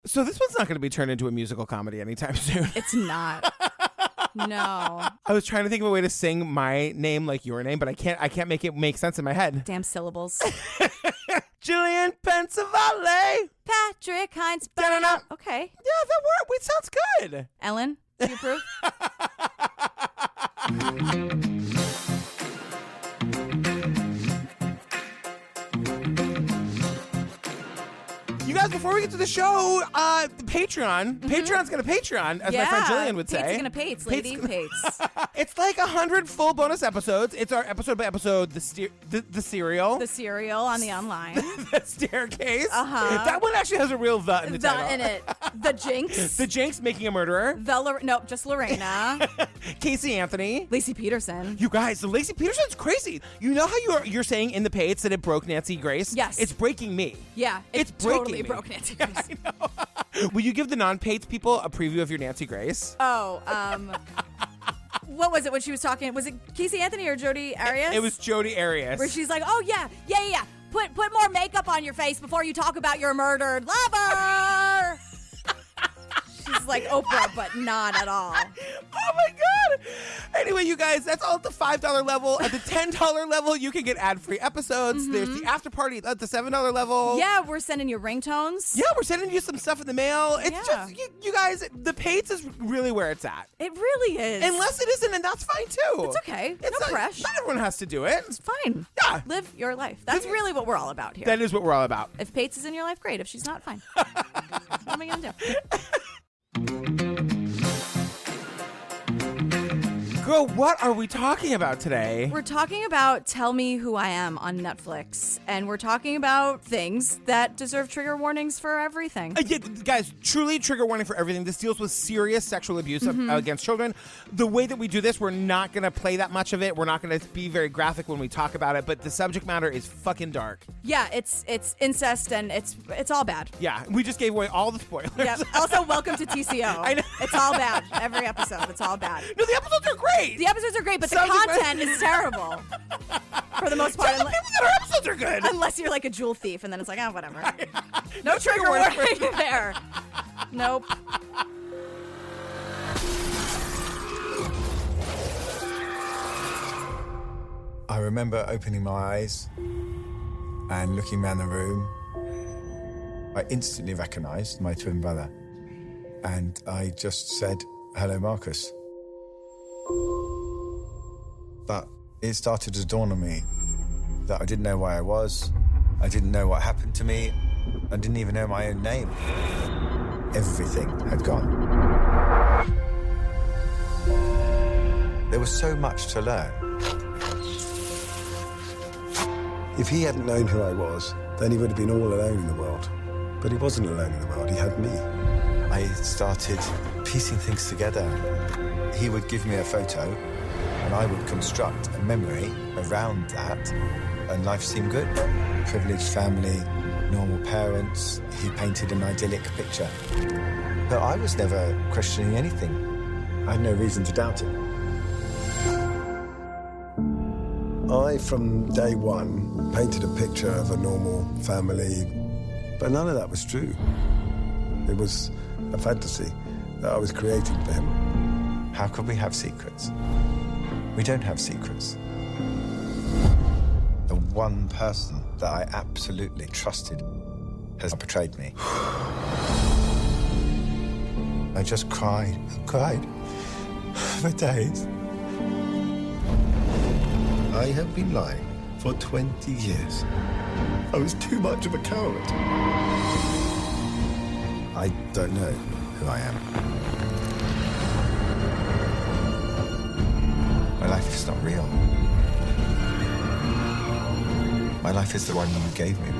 So this one's not going to be turned into a musical comedy anytime soon. It's not. No. I was trying to think of a way to sing my name like your name, but I can't make it make sense in my head. Damn syllables. Jillian Pensavalle. Patrick Hines. Da-da-da. Okay. Yeah, that worked. Wait, sounds good. Ellen, do you approve? You guys, before we get to the show, the Patreon. Patreon's going to Patreon, as my friend Jillian would say. Pate's going to Pates, lady. Pates. It's like 100 full bonus episodes. It's our episode by episode, the serial. The cereal on the online. The staircase. Uh-huh. That one actually has a real the in the title. The in it. The Jinx. The Jinx making a murderer. No, just Lorena. Casey Anthony. Lacey Peterson. You guys, the Lacey Peterson's crazy. You know how you're saying in the Pates that it broke Nancy Grace? Yes. It's breaking me. Yeah. It's totally breaking me. broke Nancy Grace. I know. Will you give the non-Pates people a preview of your Nancy Grace? Oh, what was it when she was talking? Was it Casey Anthony or Jodi Arias? It was Jodi Arias. Where she's like, oh, yeah. Put more makeup on your face before you talk about your murdered lover. She's like Oprah, but not at all. Oh, my God. Anyway, you guys, that's all at the $5 level. At the $10 level, you can get ad-free episodes. Mm-hmm. There's the after party at the $7 level. Yeah, we're sending you ringtones. Yeah, we're sending you some stuff in the mail. It's just, you guys, the Pates is really where it's at. It really is. Unless it isn't, and that's fine, too. It's okay. No pressure. Not everyone has to do it. It's fine. Yeah. Live your life. That's really what we're all about here. That is what we're all about. If Pates is in your life, great. If she's not, fine. What am I going to do? Girl, what are we talking about today? We're talking about Tell Me Who I Am on Netflix, and we're talking about things that deserve trigger warnings for everything. Yeah, guys, truly trigger warning for everything. This deals with serious sexual abuse against children. The way that we do this, we're not going to play that much of it. We're not going to be very graphic when we talk about it, but the subject matter is fucking dark. Yeah, it's incest, and it's all bad. Yeah, we just gave away all the spoilers. Yeah. Also, welcome to TCO. I know. It's all bad. Every episode, it's all bad. No, the episodes are great. The episodes are great, but the content is terrible. For the most part. Tell the people that our episodes are good. Unless you're like a jewel thief, and then it's like, whatever. No trigger warning there. Nope. I remember opening my eyes and looking around the room. I instantly recognized my twin brother. And I just said, "Hello, Marcus." But it started to dawn on me that I didn't know where I was. I didn't know what happened to me. I didn't even know my own name. Everything had gone. There was so much to learn. If he hadn't known who I was, then he would have been all alone in the world. But he wasn't alone in the world, he had me. I started piecing things together. He would give me a photo, and I would construct a memory around that, and life seemed good. Privileged family, normal parents, he painted an idyllic picture. But I was never questioning anything. I had no reason to doubt him. I, from day one, painted a picture of a normal family, but none of that was true. It was a fantasy that I was creating for him. How could we have secrets? We don't have secrets. The one person that I absolutely trusted has betrayed me. I just cried and cried for days. I have been lying for 20 years. I was too much of a coward. I don't know who I am. My life is not real. My life is the one you gave me.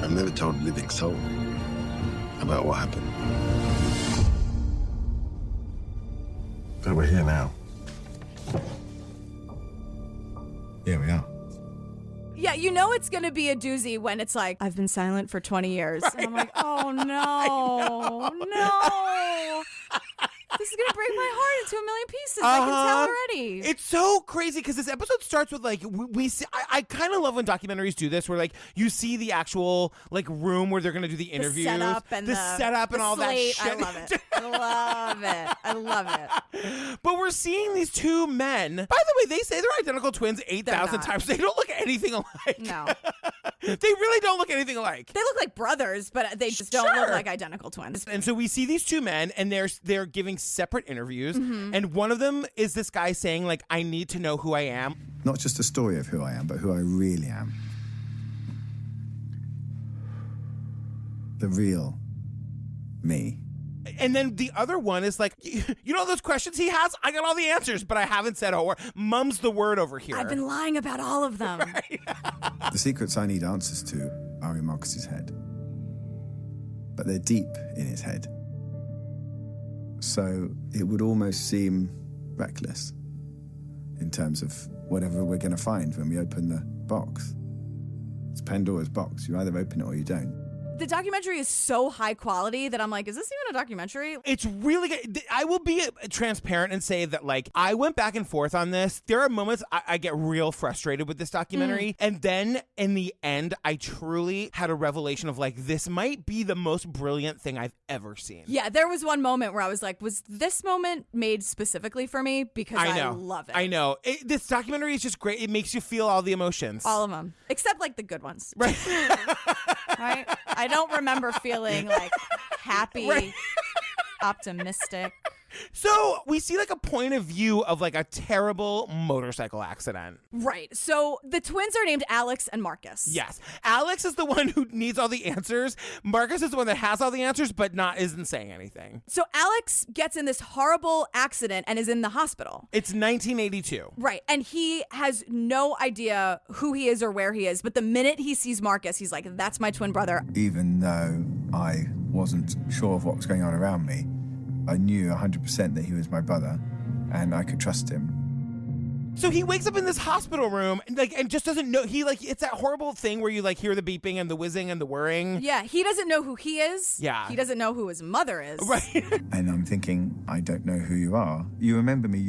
I've never told a living soul about what happened. But we're here now. Here we are. Yeah, you know it's going to be a doozy when it's like, I've been silent for 20 years. Right. And I'm like, oh, no. This is gonna break my heart into a million pieces. I can tell already. It's so crazy because this episode starts with like we see. I kind of love when documentaries do this, where like you see the actual like room where they're gonna do the interviews, the setup and all slate. that shit. I love it. I love it. But we're seeing these two men. By the way, they say they're identical twins 8,000 times. They don't look anything alike. No. They really don't look anything alike. They look like brothers, but they just don't look like identical twins. And so we see these two men, and they're giving separate interviews. And one of them is this guy saying, like, I need to know who I am. Not just a story of who I am, but who I really am. The real me. And then the other one is like, you know those questions he has? I got all the answers, but I haven't said a word. Mum's the word over here. I've been lying about all of them. The secrets I need answers to are in Marcus's head. But they're deep in his head. So it would almost seem reckless in terms of whatever we're going to find when we open the box. It's Pandora's box. You either open it or you don't. The documentary is so high quality that I'm like, is this even a documentary? It's really good. I will be transparent and say that, like, I went back and forth on this. There are moments I get real frustrated with this documentary. And then in the end, I truly had a revelation of, like, this might be the most brilliant thing I've ever seen. Yeah, there was one moment where I was like, was this moment made specifically for me? Because I love it. I know. This documentary is just great. It makes you feel all the emotions. All of them. Except, like, the good ones. Right. Right? I don't remember feeling like happy, optimistic. So we see like a point of view of like a terrible motorcycle accident. Right. So the twins are named Alex and Marcus. Yes. Alex is the one who needs all the answers. Marcus is the one that has all the answers, but isn't saying anything. So Alex gets in this horrible accident and is in the hospital. It's 1982. Right. And he has no idea who he is or where he is. But the minute he sees Marcus, he's like, that's my twin brother. Even though I wasn't sure of what was going on around me, I knew 100% that he was my brother, and I could trust him. So he wakes up in this hospital room and just doesn't know. It's that horrible thing where you like hear the beeping and the whizzing and the whirring. Yeah, he doesn't know who he is. Yeah. He doesn't know who his mother is. Right. And I'm thinking, I don't know who you are. You remember me,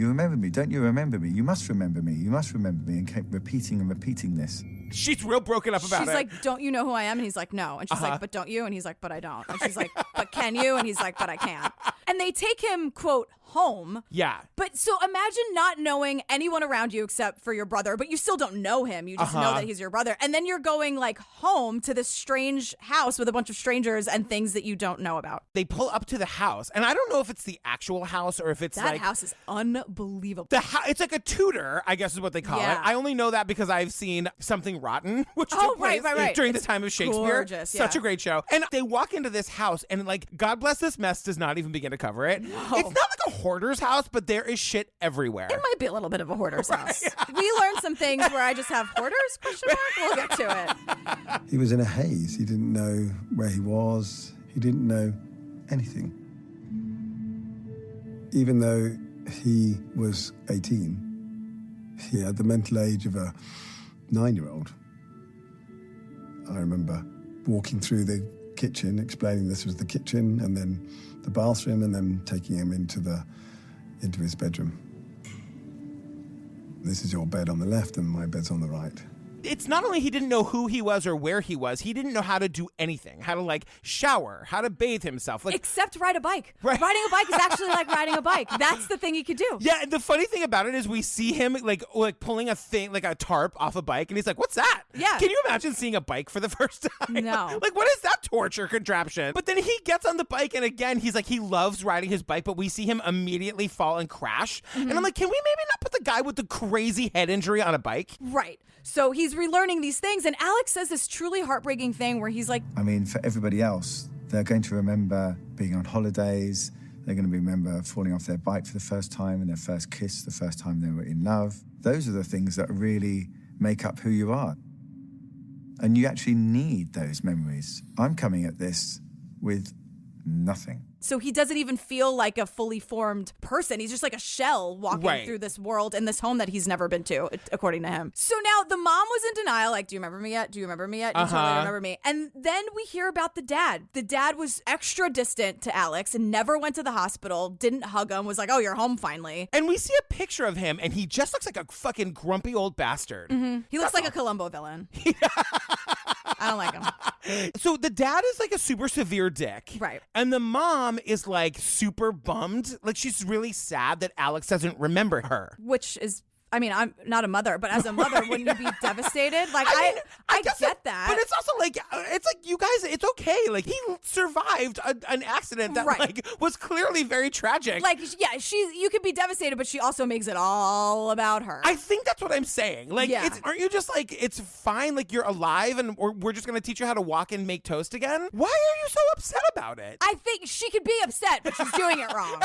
don't you remember me? You must remember me, and kept repeating this. She's real broken up about it. She's like, don't you know who I am? And he's like, no. And she's like, but don't you? And he's like, but I don't. And she's like, but can you? And he's like, but I can't. And they take him, quote, home. Yeah. But so imagine not knowing anyone around you except for your brother, but you still don't know him. You just know that he's your brother. And then you're going like home to this strange house with a bunch of strangers and things that you don't know about. They pull up to the house, and I don't know if it's the actual house or if it's that house is unbelievable. It's like a Tudor, I guess is what they call it. I only know that because I've seen Something Rotten, which took place during the time of Shakespeare. Gorgeous, Such a great show. And they walk into this house, and like, God bless this mess does not even begin to cover it. No. It's not like a hoarder's house, but there is shit everywhere. It might be a little bit of a hoarder's house. We learned some things where I just have hoarders, question mark. We'll get to it. He was in a haze. He didn't know where he was. He didn't know anything. Even though he was 18, he had the mental age of a 9-year-old. I remember walking through the kitchen, explaining this was the kitchen, and then the bathroom, and then taking him into his bedroom. This is your bed on the left, and my bed's on the right. It's not only he didn't know who he was or where he was, he didn't know how to do anything, how to like shower, how to bathe himself. Like, except ride a bike. Right. Riding a bike is actually like riding a bike. That's the thing he could do. Yeah, and the funny thing about it is we see him like pulling a thing, like a tarp off a bike, and he's like, what's that? Yeah. Can you imagine seeing a bike for the first time? No. Like, what is that torture contraption? But then he gets on the bike, and again, he's like, he loves riding his bike, but we see him immediately fall and crash. Mm-hmm. And I'm like, can we maybe not put the guy with the crazy head injury on a bike? Right. So he's relearning these things, and Alex says this truly heartbreaking thing where he's like, I mean, for everybody else, they're going to remember being on holidays. They're going to remember falling off their bike for the first time and their first kiss, the first time they were in love. Those are the things that really make up who you are. And you actually need those memories. I'm coming at this with nothing. So he doesn't even feel like a fully formed person. He's just like a shell walking through this world in this home that he's never been to, according to him. So now the mom was in denial, like, do you remember me yet? Do you remember me yet? You totally remember me. And then we hear about the dad. The dad was extra distant to Alex and never went to the hospital, didn't hug him, was like, oh, you're home finally. And we see a picture of him, and he just looks like a fucking grumpy old bastard. Mm-hmm. He looks like a Columbo villain. I don't like him. So the dad is like a super severe dick. Right. And the mom is like super bummed. Like she's really sad that Alex doesn't remember her. Which is, I mean, I'm not a mother, but as a mother, wouldn't you be devastated? Like, I get that. But it's also like, you guys, it's okay. Like, he survived an accident that, like, was clearly very tragic. Like, yeah, you could be devastated, but she also makes it all about her. I think that's what I'm saying. Like, aren't you just like, it's fine, like, you're alive, and we're just going to teach you how to walk and make toast again? Why are you so upset about it? I think she could be upset, but she's doing it wrong.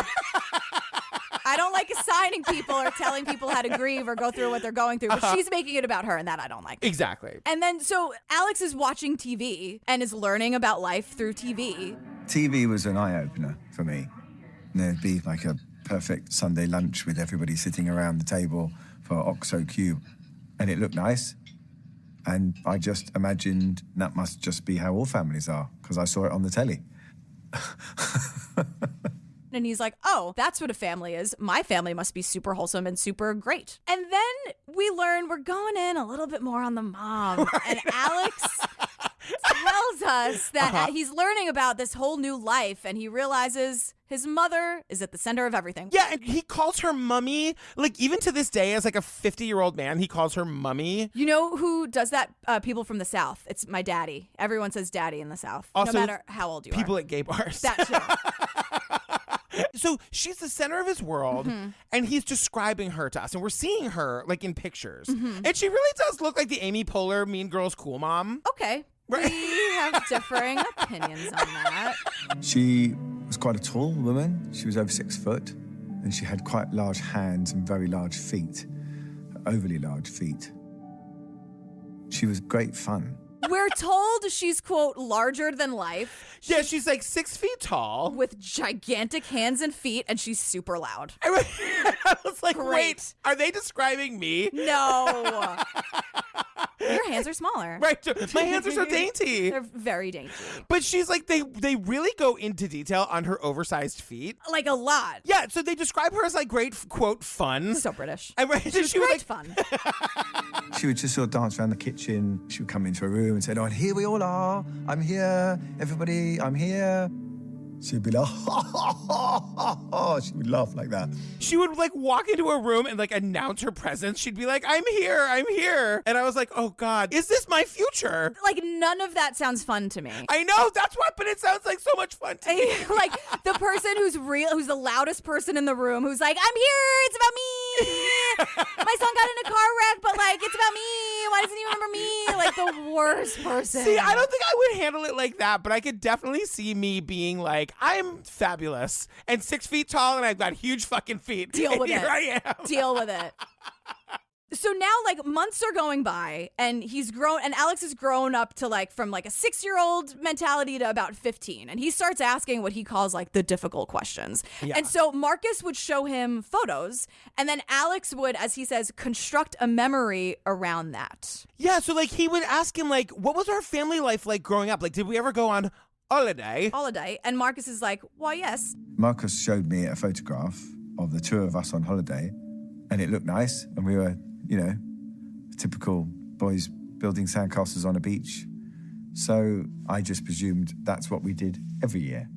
I don't like assigning people or telling people how to grieve or go through what they're going through, but she's making it about her, and that I don't like. Exactly. And then, so Alex is watching TV and is learning about life through TV. TV was an eye-opener for me. And there'd be like a perfect Sunday lunch with everybody sitting around the table for OXO Cube. And it looked nice. And I just imagined that must just be how all families are, because I saw it on the telly. And he's like, oh, that's what a family is. My family must be super wholesome and super great. And then we learn we're going in a little bit more on the mom. Right. And Alex tells us that he's learning about this whole new life, and he realizes his mother is at the center of everything. Yeah, and he calls her mummy. Like, even to this day, as like a 50-year-old man, he calls her mummy. You know who does that? People from the South. It's my daddy. Everyone says daddy in the South, also, no matter how old you people are. At gay bars. That too. So she's the center of his world, and he's describing her to us, and we're seeing her like in pictures, and she really does look like the Amy Poehler Mean Girls cool mom. Okay, right. We have differing opinions on that. She was quite a tall woman. She was over 6 foot, and she had quite large hands and very large feet, overly large feet. She was great fun. We're told she's, quote, larger than life. Yeah, she's like 6 feet tall. With gigantic hands and feet, and she's super loud. I was like, Great. wait, are they describing me? No. Your hands are smaller. Right. My hands are so dainty. They're very dainty. But she's like, they really go into detail on her oversized feet. Like a lot. Yeah, so they describe her as like great, quote, fun. So British. And right, She's she was great like, fun. She would just sort of dance around the kitchen. She would come into a room and say, oh, and here we all are. I'm here. Everybody, I'm here. She'd be like, she would laugh like that. She would like walk into a room and like announce her presence. She'd be like, I'm here, I'm here. And I was like, oh God, is this my future? Like none of that sounds fun to me. I know, that's what, but it sounds like so much fun to me. Like the person who's the loudest person in the room, who's like, I'm here, it's about me. My son got in a car wreck, but like, it's about me. Why doesn't he remember me? Like the worst person. See, I don't think I would handle it like that, but I could definitely see me being like, I'm fabulous and 6 feet tall and I've got huge fucking feet. Deal with it. Here I am. Deal with it. So now like months are going by and Alex has grown up to like from like a 6-year-old mentality to about 15. And he starts asking what he calls like the difficult questions. Yeah. And so Marcus would show him photos and then Alex would, as he says, construct a memory around that. Yeah. So like he would ask him like, what was our family life like growing up? Like, did we ever go on holiday? And Marcus is like, well, yes. Marcus showed me a photograph of the two of us on holiday and it looked nice. And we were, typical boys building sandcastles on a beach. So I just presumed that's what we did every year.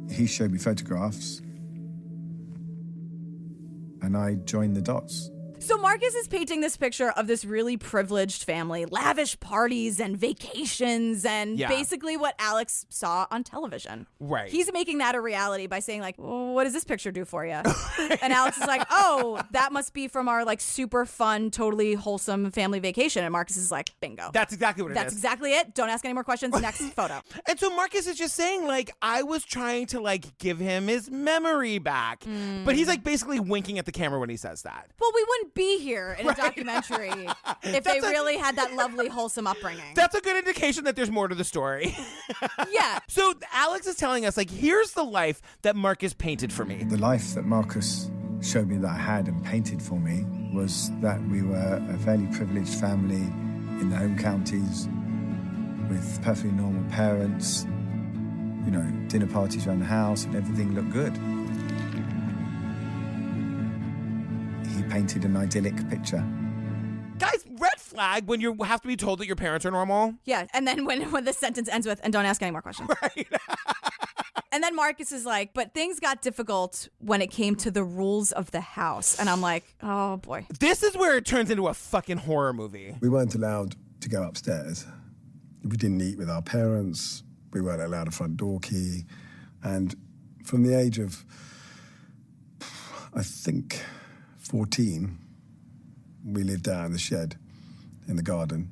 He showed me photographs and I joined the dots. So Marcus is painting this picture of this really privileged family, lavish parties and vacations and basically what Alex saw on television. Right. He's making that a reality by saying like, what does this picture do for you? And Alex is like, oh, that must be from our like super fun, totally wholesome family vacation. And Marcus is like, bingo. That's exactly what it is. That's exactly it. Don't ask any more questions. Next photo. And so Marcus is just saying like, I was trying to like give him his memory back. But he's like basically winking at the camera when he says that. Well, we wouldn't wouldn't be here in a documentary if they really had that lovely, wholesome upbringing. That's a good indication that there's more to the story. Yeah. So Alex is telling us, like, here's the life that Marcus painted for me. The life that Marcus showed me that I had and painted for me was that we were a fairly privileged family in the home counties with perfectly normal parents, you know, dinner parties around the house, and everything looked good. He painted an idyllic picture. Guys, red flag when you have to be told that your parents are normal. Yeah, and then when the sentence ends with, and don't ask any more questions. Right. And then Marcus is like, but things got difficult when it came to the rules of the house. And I'm like, oh boy. This is where it turns into a fucking horror movie. We weren't allowed to go upstairs. We didn't eat with our parents. We weren't allowed a front door key. And from the age of, I think, 14, we lived out in the shed in the garden.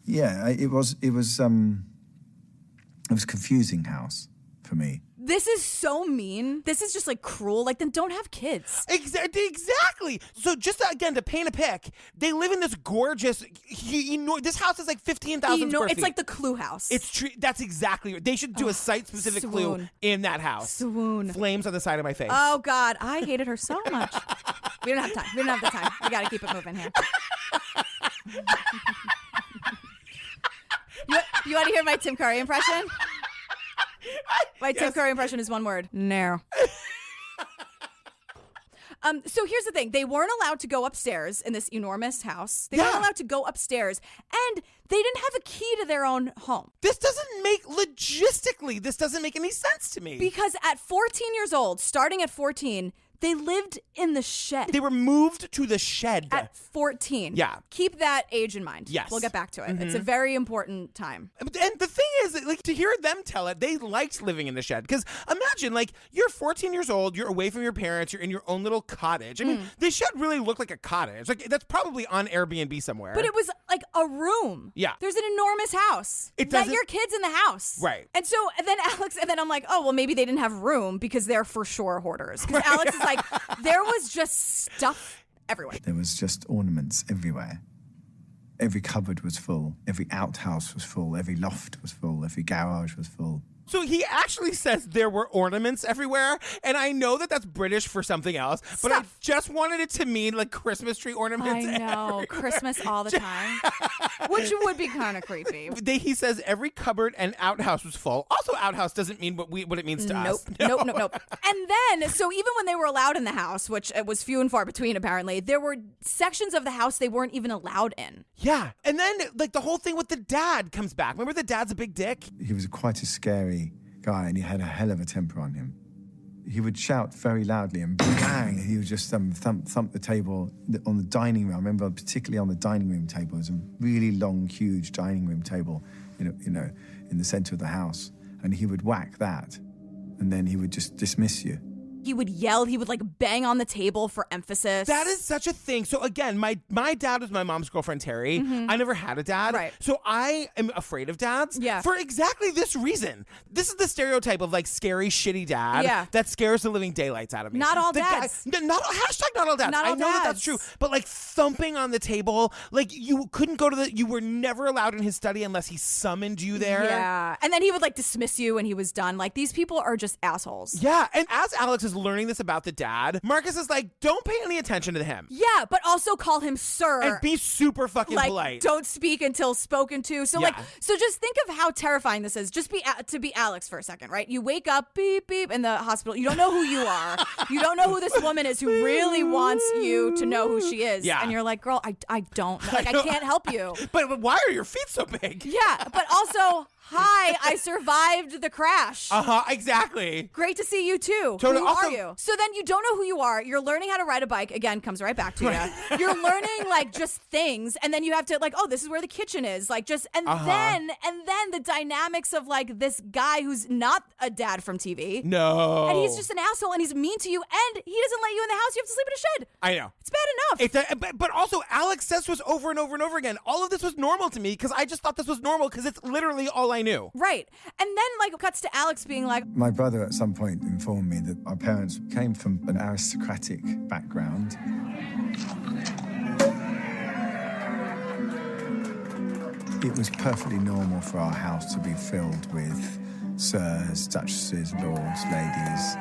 Yeah, it was a confusing house for me. This is so mean. This is just like cruel. Like, then don't have kids. Exactly. So just again to paint a pic, they live in this gorgeous. This house is like 15,000 square feet. It's like the Clue house. It's true. That's exactly right. They should do a site-specific Clue in that house. Swoon. Flames on the side of my face. Oh God, I hated her so much. We don't have time. We don't have the time. We got to keep it moving here. You want to hear my Tim Curry impression? My Tim Curry impression is one word. No. So here's the thing. They weren't allowed to go upstairs in this enormous house. They weren't allowed to go upstairs. And they didn't have a key to their own home. This doesn't make any sense to me. Because at 14 years old, starting at 14, they lived in the shed. They were moved to the shed. At 14. Yeah. Keep that age in mind. Yes. We'll get back to it. Mm-hmm. It's a very important time. And the thing is, like, to hear them tell it, they liked living in the shed. Because imagine, like, you're 14 years old, you're away from your parents, you're in your own little cottage. I mean, the shed really looked like a cottage. Like, that's probably on Airbnb somewhere. But it was like a room. Yeah. There's an enormous house. Let your kids in the house. Right. And so then I'm like, oh, well, maybe they didn't have room because they're for sure hoarders. Because Alex is like, there was just stuff everywhere. There was just ornaments everywhere. Every cupboard was full. Every outhouse was full. Every loft was full. Every garage was full. So he actually says there were ornaments everywhere, and I know that that's British for something else, but I just wanted it to mean like Christmas tree ornaments. I know, everywhere. Christmas all the time, which would be kind of creepy. He says every cupboard and outhouse was full. Also, outhouse doesn't mean what it means to us. Nope. And then, so even when they were allowed in the house, which it was few and far between apparently, there were sections of the house they weren't even allowed in. Yeah, and then like the whole thing with the dad comes back. Remember the dad's a big dick? He was quite a scary guy, and he had a hell of a temper on him. He would shout very loudly and bang, and he would just thump the table on the dining room. I remember particularly on the dining room table. It was a really long, huge dining room table, you know, in the center of the house. And he would whack that, and then he would just dismiss you. He would yell. He would like bang on the table for emphasis. That is such a thing. So again, my dad was my mom's girlfriend, Terry. I never had a dad. Right. So I am afraid of dads for exactly this reason. This is the stereotype of like scary, shitty dad that scares the living daylights out of me. Not all dads. Not all dads. Not all I know that that's dads. true. But like thumping on the table, like you couldn't go to you were never allowed in his study unless he summoned you there. Yeah. And then he would like dismiss you when he was done. Like these people are just assholes. Yeah. And as Alex is learning this about the dad, Marcus is like, don't pay any attention to him. Yeah, but also call him sir. And be super fucking polite. Don't speak until spoken to. So so just think of how terrifying this is. Just to be Alex for a second, right? You wake up, beep, beep, in the hospital. You don't know who you are. You don't know who this woman is who really wants you to know who she is. Yeah. And you're like, girl, I don't know. Like, I can't help you. But why are your feet so big? Yeah, but also, hi, I survived the crash. Exactly. Great to see you too. Totally. Who Also, are you? So then you don't know who you are. You're learning how to ride a bike. Again, comes right back to you. You're learning like just things, and then you have to like, oh, this is where the kitchen is. Like just and then the dynamics of like this guy who's not a dad from TV. No. And he's just an asshole, and he's mean to you, and he doesn't let you in the house. You have to sleep in a shed. I know. It's bad enough. But also, Alex says to us over and over and over again, all of this was normal to me because I just thought this was normal because it's literally all I knew. Right. And then like cuts to Alex being like, My brother at some point informed me that our parents came from an aristocratic background. It was perfectly normal for our house to be filled with sirs, duchesses, lords, ladies,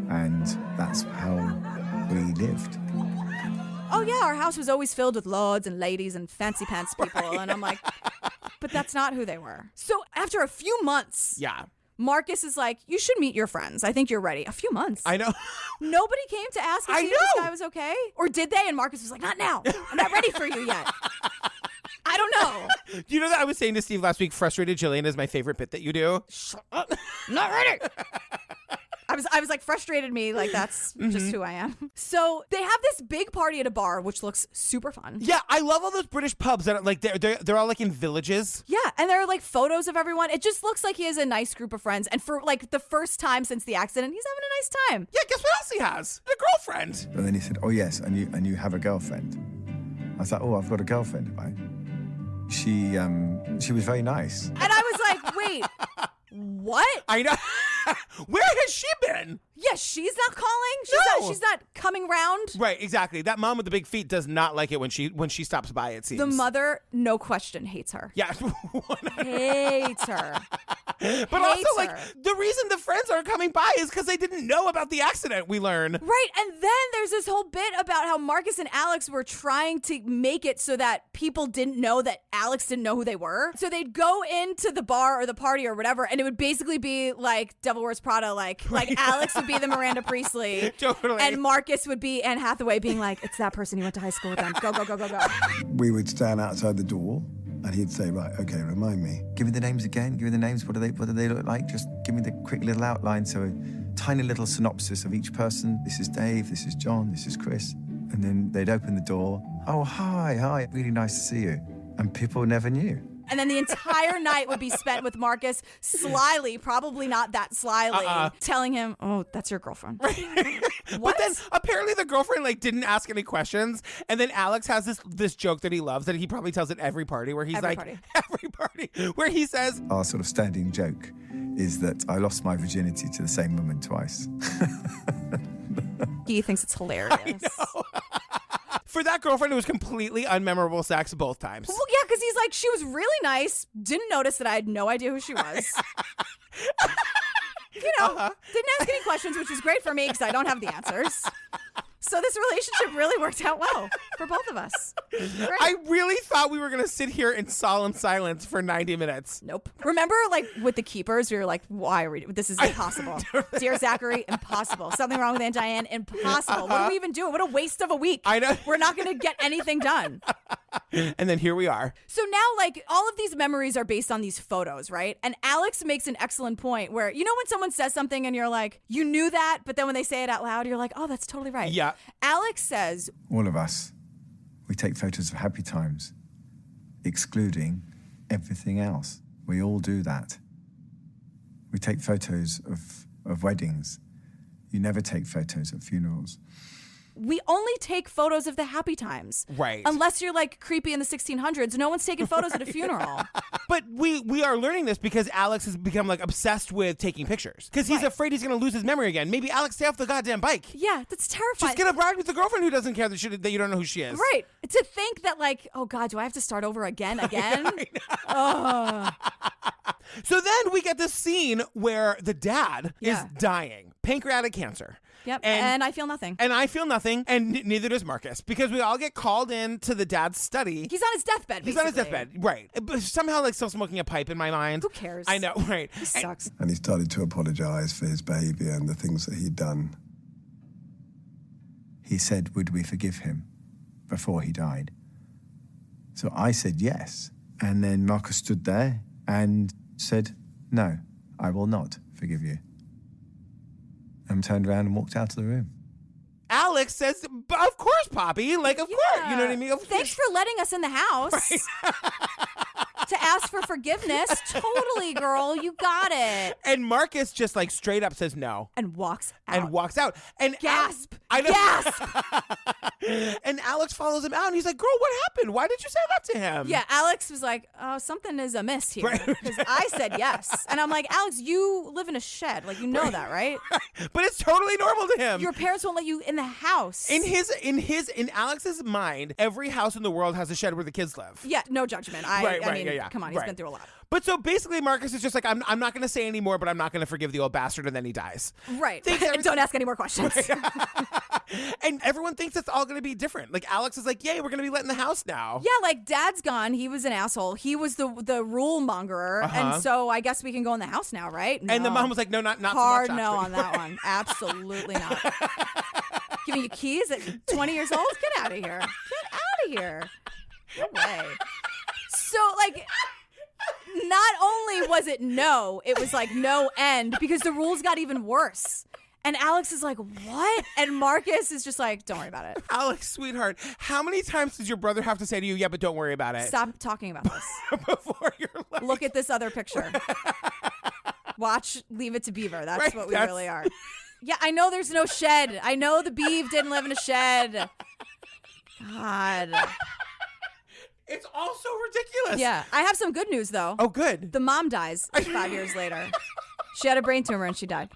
and that's how we lived. Oh yeah, our house was always filled with lords and ladies and fancy pants people. Right. And I'm like, but that's not who they were. So after a few months, Yeah. Marcus is like, you should meet your friends. I think you're ready. A few months. I know. Nobody came to ask to see if this guy was okay? Or did they? And Marcus was like, not now. I'm not ready for you yet. I don't know. Do you know that I was saying to Steve last week, frustrated Jillian is my favorite bit that you do? Shut up. Not ready. I was like, frustrated me, like that's just who I am. So they have this big party at a bar, which looks super fun. Yeah, I love all those British pubs that are like they're all like in villages. Yeah, and there are like photos of everyone. It just looks like he has a nice group of friends. And for like the first time since the accident, he's having a nice time. Yeah, guess what else he has? A girlfriend. And then he said, oh yes, and you have a girlfriend. I was like, oh, I've got a girlfriend, right? She was very nice. And I was like, wait, what? I know. Where has she been? Yeah, she's not calling. She's not coming round. Right, exactly. That mom with the big feet does not like it when she stops by, it seems. The mother, no question, hates her. Yeah. Hates her. But also, like, the reason the friends aren't coming by is because they didn't know about the accident, we learn. Right, and then there's this whole bit about how Marcus and Alex were trying to make it so that people didn't know that Alex didn't know who they were. So they'd go into the bar or the party or whatever, and it would basically be like Devil Wears Prada, like Alex would be the Miranda Priestley. Totally. And Marcus would be Anne Hathaway being like, it's that person you went to high school with them. Go, go, go, go, go. We would stand outside the door and he'd say, right, okay, remind me. Give me the names again. Give me the names. What do they look like? Just give me the quick little outline. So a tiny little synopsis of each person. This is Dave. This is John. This is Chris. And then they'd open the door. Oh, hi. Really nice to see you. And people never knew. And then the entire night would be spent with Marcus slyly, probably not that slyly, telling him, oh, that's your girlfriend. But then apparently the girlfriend like didn't ask any questions. And then Alex has this joke that he loves that he probably tells at every party where he's every party, where he says, our sort of standing joke is that I lost my virginity to the same woman twice. He thinks it's hilarious. I know. For that girlfriend, it was completely unmemorable sex both times. Well, yeah, because he's like, she was really nice. Didn't notice that I had no idea who she was. Didn't ask any questions, which is great for me because I don't have the answers. So this relationship really worked out well for both of us. Great. I really thought we were going to sit here in solemn silence for 90 minutes. Nope. Remember, like, with the keepers, we were like, why are we, this is impossible. Dear Zachary, impossible. Something wrong with Aunt Diane, impossible. What do we even do? What a waste of a week. I know. We're not going to get anything done. And then here we are. So now, like, all of these memories are based on these photos, right? And Alex makes an excellent point where, you know when someone says something and you're like, you knew that, but then when they say it out loud, you're like, oh, that's totally right. Yeah. Alex says, all of us, we take photos of happy times, excluding everything else. We all do that. We take photos of weddings. You never take photos of funerals. we only take photos of the happy times. Right. Unless you're like creepy in the 1600s. No one's taking photos at a funeral. But we are learning this because Alex has become like obsessed with taking pictures because he's afraid he's going to lose his memory again. Maybe Alex, stay off the goddamn bike. Yeah, that's terrifying. Just get a bride with the girlfriend who doesn't care that you don't know who she is. Right. To think that like, oh God, do I have to start over again? Oh. So then we get this scene where the dad is dying, pancreatic cancer. Yep, and I feel nothing. And I feel nothing, and neither does Marcus, because we all get called in to the dad's study. He's on his deathbed, basically. He's on his deathbed, right. But somehow, like, still smoking a pipe in my mind. Who cares? I know, right. He sucks. And he started to apologize for his baby and the things that he'd done. He said, would we forgive him before he died? So I said yes. And then Marcus stood there and said, no, I will not forgive you. And turned around and walked out of the room. Alex says, of course, Poppy. Like, of course. You know what I mean? Thanks for letting us in the house. Right. To ask for forgiveness. Totally, girl. You got it. And Marcus just like straight up says no. And walks out. And gasp. I know. Gasp. And Alex follows him out, and he's like, girl, what happened? Why did you say that to him? Yeah, Alex was like, oh, something is amiss here. Because I said yes. And I'm like, Alex, you live in a shed. Like, you know that, right? But it's totally normal to him. Your parents won't let you in the house. In Alex's mind, every house in the world has a shed where the kids live. Yeah, no judgment. I mean, come on, he's been through a lot. But so basically, Marcus is just like, I'm not going to say anymore, but I'm not going to forgive the old bastard, and then he dies. Right. Don't ask any more questions. And everyone thinks it's all going to be different. Like, Alex is like, yay, we're going to be let in the house now. Yeah, like, Dad's gone. He was an asshole. He was the rule mongerer. And so I guess we can go in the house now, right? No. And the mom was like, no, not hard so much. No on that one. Absolutely not. Giving you keys at 20 years old? Get out of here. Get out of here. No way. So, like, not only was it no, it was like no end, because the rules got even worse. And Alex is like, what? And Marcus is just like, don't worry about it. Alex, sweetheart, how many times does your brother have to say to you, yeah, but don't worry about it? Stop talking about this. Before you're like... Look at this other picture. Watch Leave It to Beaver. That's what we really are. Yeah, I know there's no shed. I know the beeve didn't live in a shed. God. It's all so ridiculous. Yeah. I have some good news, though. Oh, good. The mom dies 5 years later. She had a brain tumor and she died.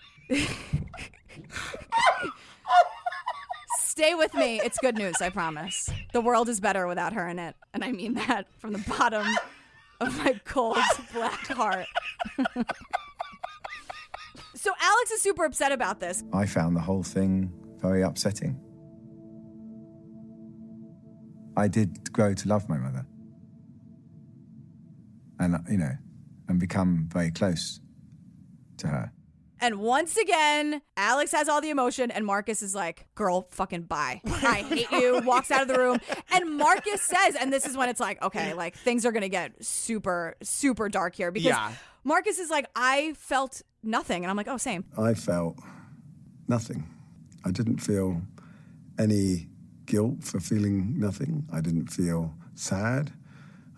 Stay with me. It's good news, I promise. The world is better without her in it. And I mean that from the bottom of my cold, black heart. So Alex is super upset about this. I found the whole thing very upsetting. I did grow to love my mother. And, and become very close to her. And once again, Alex has all the emotion, and Marcus is like, girl, fucking bye. I hate you, walks out of the room. And Marcus says, and this is when it's like, okay, like, things are going to get super, super dark here. Because Marcus is like, I felt nothing. And I'm like, oh, same. I felt nothing. I didn't feel any guilt for feeling nothing. I didn't feel sad.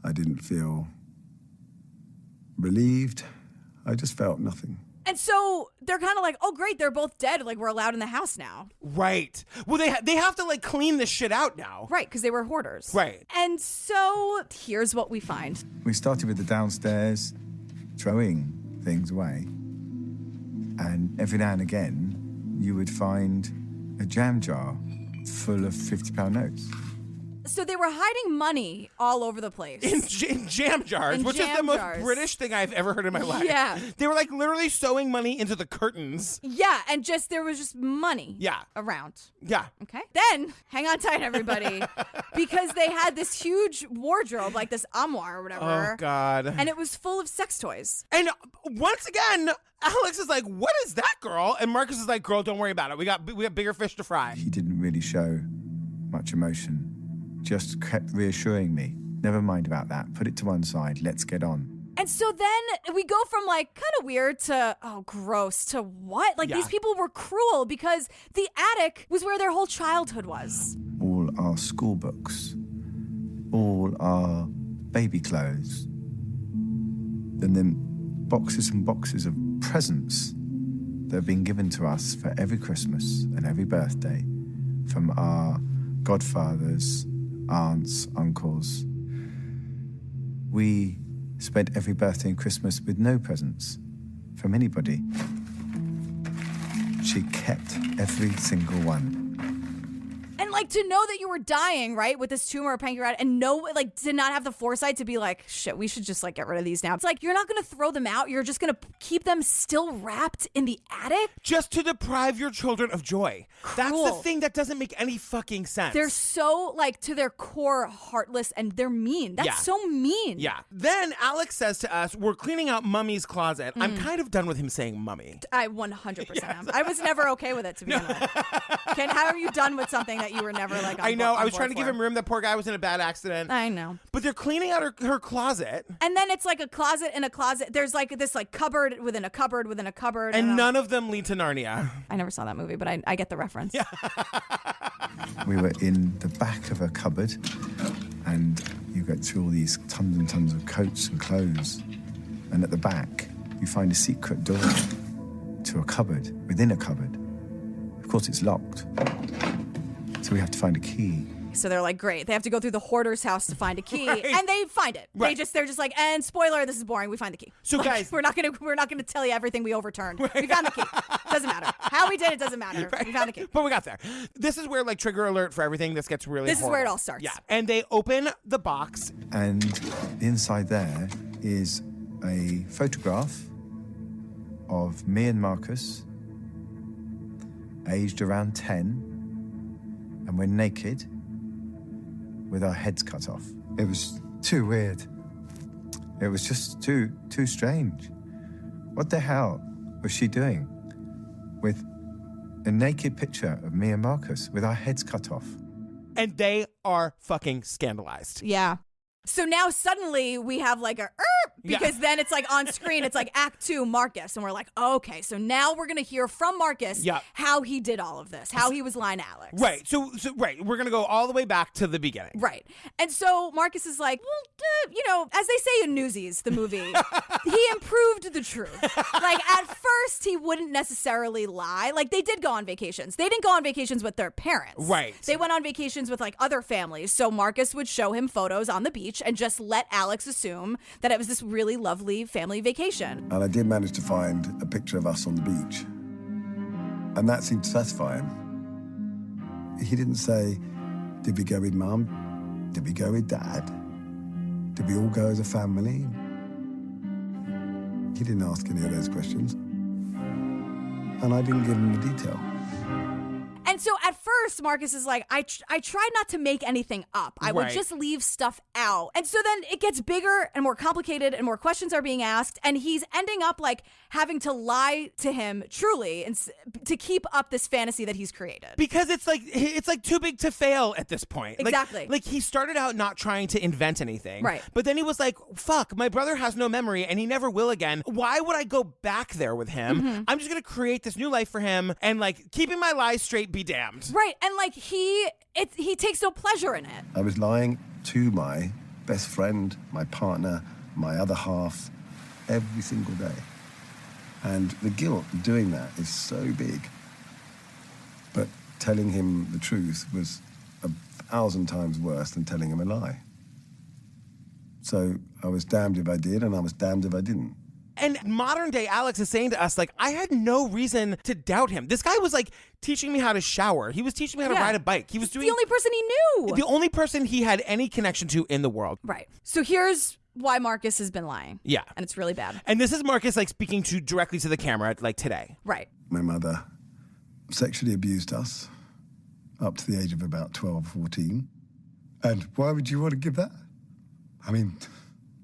I didn't feel relieved. I just felt nothing. And so they're kind of like, oh, great, they're both dead. Like, we're allowed in the house now. Right. Well, they have to, like, clean this shit out now. Right, because they were hoarders. Right. And so here's what we find. We started with the downstairs, throwing things away. And every now and again, you would find a jam jar full of £50 notes. So they were hiding money all over the place. In jam jars, which is the most British thing I've ever heard in my life. Yeah. They were like literally sewing money into the curtains. Yeah, and there was just money around. Yeah. Okay. Then, hang on tight, everybody, because they had this huge wardrobe, like this armoire or whatever. Oh, God. And it was full of sex toys. And once again, Alex is like, what is that, girl? And Marcus is like, girl, don't worry about it. We got bigger fish to fry. He didn't really show much emotion. Just kept reassuring me. Never mind about that. Put it to one side. Let's get on. And so then we go from like kind of weird to, oh, gross, to what? Like these people were cruel because the attic was where their whole childhood was. All our school books, all our baby clothes, and then boxes and boxes of presents that have been given to us for every Christmas and every birthday from our godfathers, aunts, uncles. We spent every birthday and Christmas with no presents from anybody. She kept every single one. And like to know that you were dying, right, with this tumor or pancreatic, and to not have the foresight to be like, shit, we should just like get rid of these now. It's like, you're not going to throw them out. You're just going to keep them still wrapped in the attic. Just to deprive your children of joy. Cruel. That's the thing that doesn't make any fucking sense. They're so like to their core heartless and they're mean. That's so mean. Yeah. Then Alex says to us, we're cleaning out Mummy's closet. I'm kind of done with him saying Mummy. I 100% am. I was never okay with it, to be honest. Ken, how are you done with something that you were never like on I know. on I was board trying to give for? him room. That poor guy was in a bad accident. I know. But they're cleaning out her closet. And then it's like a closet in a closet. There's like this like cupboard within a cupboard within a cupboard. And none of them lead to Narnia. I never saw that movie, but I get the reference. Yeah. We were in the back of a cupboard, and you get through all these tons and tons of coats and clothes. And at the back, you find a secret door to a cupboard, within a cupboard. Of course, it's locked. So So we have to find a key. So they're like, great. They have to go through the hoarder's house to find a key, Right. and they find it. Right. They're just like, and spoiler, this is boring. We find the key. So Like, guys, we're not gonna tell you everything we overturned. We found the key. Doesn't matter how we did it. Doesn't matter. We found the key. But we got there. This is where, like, trigger alert for everything. This gets really This is where it horrible. all starts. Yeah. And they open the box. And inside there is a photograph of me and Marcus, aged around 10, and we're naked with our heads cut off. It was too weird. It was just too strange. What the hell was she doing with a naked picture of me and Marcus with our heads cut off? And they are fucking scandalized. Yeah. So now suddenly we have like a because then it's like on screen, it's like Act 2 Marcus. And we're like, okay, so now we're going to hear from Marcus how he did all of this, how he was lying to Alex. Right. So right. We're going to go all the way back to the beginning. Right. And so Marcus is like, well, as they say in Newsies, the movie, he improved the truth. Like, at first, he wouldn't necessarily lie. Like, they did go on vacations. They didn't go on vacations with their parents. Right. They went on vacations with, like, other families. So Marcus would show him photos on the beach and just let Alex assume that it was this really lovely family vacation. And I did manage to find a picture of us on the beach. And that seemed to satisfy him. He didn't say, did we go with Mum? Did we go with Dad? Did we all go as a family? He didn't ask any of those questions. And I didn't give him the detail. And so at first, Marcus is like, I tried not to make anything up. I would just leave stuff out. And so then it gets bigger and more complicated and more questions are being asked. And he's ending up like having to lie to him truly and to keep up this fantasy that he's created. Because it's like too big to fail at this point. Exactly. Like he started out not trying to invent anything. Right. But then he was like, fuck, my brother has no memory and he never will again. Why would I go back there with him? Mm-hmm. I'm just going to create this new life for him and like keeping my lies straight be damned. Right. And like he takes no pleasure in it. I was lying to my best friend, my partner, my other half, every single day. And the guilt of doing that is so big. But telling him the truth was 1,000 times worse than telling him a lie. So I was damned if I did, and I was damned if I didn't. And modern day Alex is saying to us, like, I had no reason to doubt him. This guy was like teaching me how to shower. He was teaching me how to ride a bike. He was doing the only person he knew. The only person he had any connection to in the world. Right. So here's why Marcus has been lying. Yeah. And it's really bad. And this is Marcus like speaking directly to the camera like today. Right. My mother sexually abused us up to the age of about 12, 14. And why would you want to give that? I mean,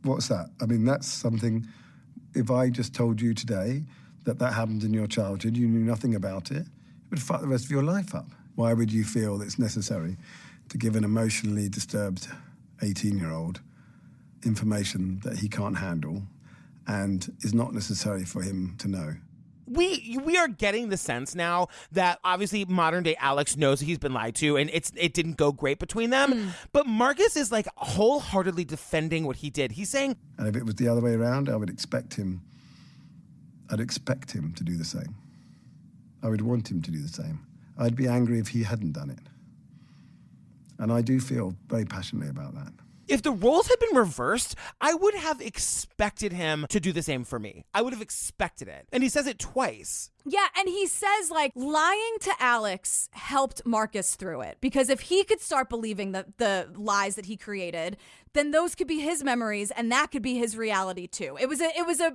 what's that? I mean, that's something, if I just told you today that happened in your childhood, you knew nothing about it, it would fuck the rest of your life up. Why would you feel it's necessary to give an emotionally disturbed 18-year-old information that he can't handle and is not necessary for him to know? We are getting the sense now that obviously modern day Alex knows he's been lied to and it didn't go great between them. But Marcus is like wholeheartedly defending what he did. He's saying, and if it was the other way around, I'd expect him to do the same. I would want him to do the same. I'd be angry if he hadn't done it. And I do feel very passionately about that. if the roles had been reversed, I would have expected him to do the same for me. I would have expected it. And he says it twice. Yeah, and he says, like, lying to Alex helped Marcus through it. Because if he could start believing the lies that he created, then those could be his memories, and that could be his reality too. It was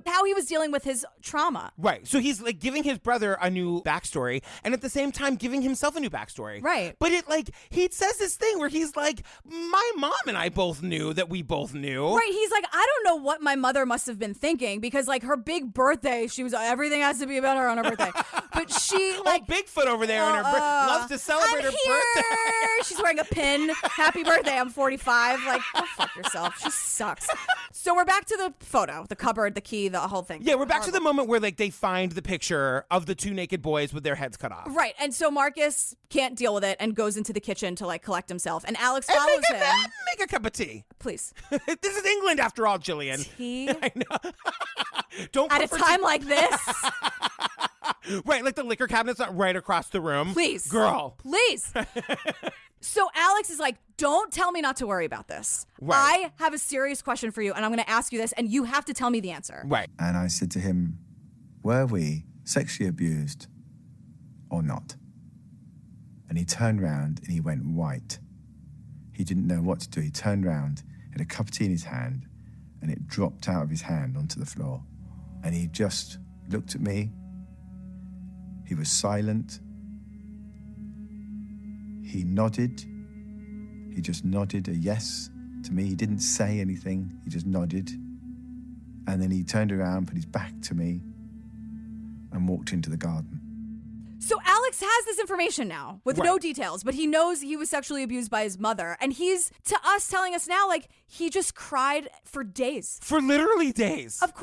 how he was dealing with his trauma. Right. So he's like giving his brother a new backstory, and at the same time giving himself a new backstory. Right. But he says this thing where he's like, my mom and I both knew that we both knew. Right. He's like, I don't know what my mother must have been thinking, because like her big birthday, she was everything has to be about her on her birthday. But she like Bigfoot over there on her loves to celebrate her birthday. She's wearing a pin. Happy birthday, I'm 45. Like, go fuck yourself. She sucks. So we're back to the photo, the cupboard, the key, the whole thing. Yeah, we're back to the moment where like they find the picture of the two naked boys with their heads cut off. Right. And so Marcus can't deal with it and goes into the kitchen to like collect himself. And Alex follows him. Make a cup of tea. Please. This is England after all, Jillian. Tea? I know. Don't At a time like this? Right, like the liquor cabinet's not right across the room. Please. Girl. Please. So Alex is like, don't tell me not to worry about this. Right. I have a serious question for you, and I'm going to ask you this, and you have to tell me the answer. Right. And I said to him, were we sexually abused or not? And he turned round and he went white. He didn't know what to do. He turned round, had a cup of tea in his hand, and it dropped out of his hand onto the floor. And he just looked at me. He was silent. He nodded. He just nodded a yes to me. He didn't say anything. He just nodded. And then he turned around, put his back to me, and walked into the garden. So Alex has this information now with no details, but he knows he was sexually abused by his mother. And he's, to us, telling us now, like, he just cried for days. For literally days. Of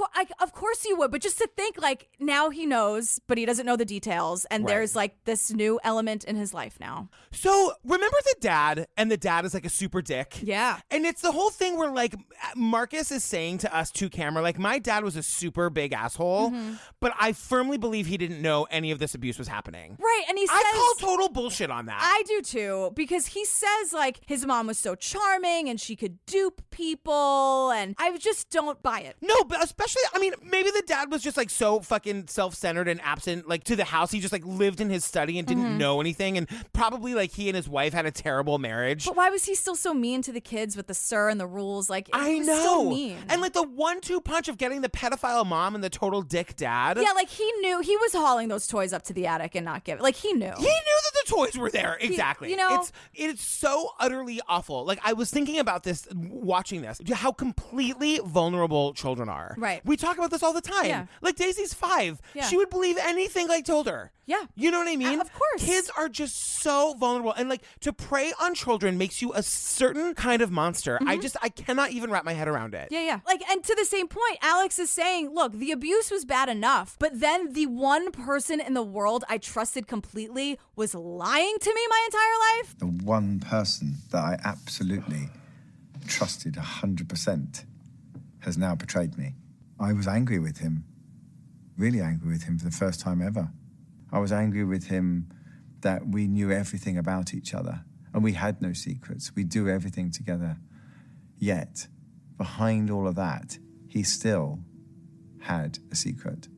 course you would. But just to think, like, now he knows, but he doesn't know the details. And there's, like, this new element in his life now. So remember the dad, and the dad is like a super dick? Yeah. And it's the whole thing where, like, Marcus is saying to us to camera, like, my dad was a super big asshole, but I firmly believe he didn't know any of this abuse was happening. Right, and he says... I call total bullshit on that. I do too, because he says, like, his mom was so charming and she could dupe people, and I just don't buy it. No, but especially, I mean, maybe the dad was just, like, so fucking self-centered and absent, like, to the house. He just, like, lived in his study and didn't know anything, and probably, like, he and his wife had a terrible marriage. But why was he still so mean to the kids with the sir and the rules? Like, I was know. so mean. And, like, the 1-2 punch of getting the pedophile mom and the total dick dad. Yeah, like, he knew he was hauling those toys up to the attic and not giving. Like, he knew. He knew that the toys were there. Exactly. you know? It's so utterly awful. Like, I was thinking about this, watching this, how completely vulnerable children are. Right. We talk about this all the time. Yeah. Like, Daisy's 5. Yeah. She would believe anything I told her. Yeah. You know what I mean? Of course. Kids are just so vulnerable. And, like, to prey on children makes you a certain kind of monster. I cannot even wrap my head around it. Yeah. Like, and to the same point, Alex is saying, look, the abuse was bad enough, but then the one person in the world I trusted completely was lying to me my entire life. The one person that I absolutely trusted 100% has now betrayed me. I was angry with him, really angry with him for the first time ever. I was angry with him that we knew everything about each other and we had no secrets. We do everything together. Yet, behind all of that, he still had a secret.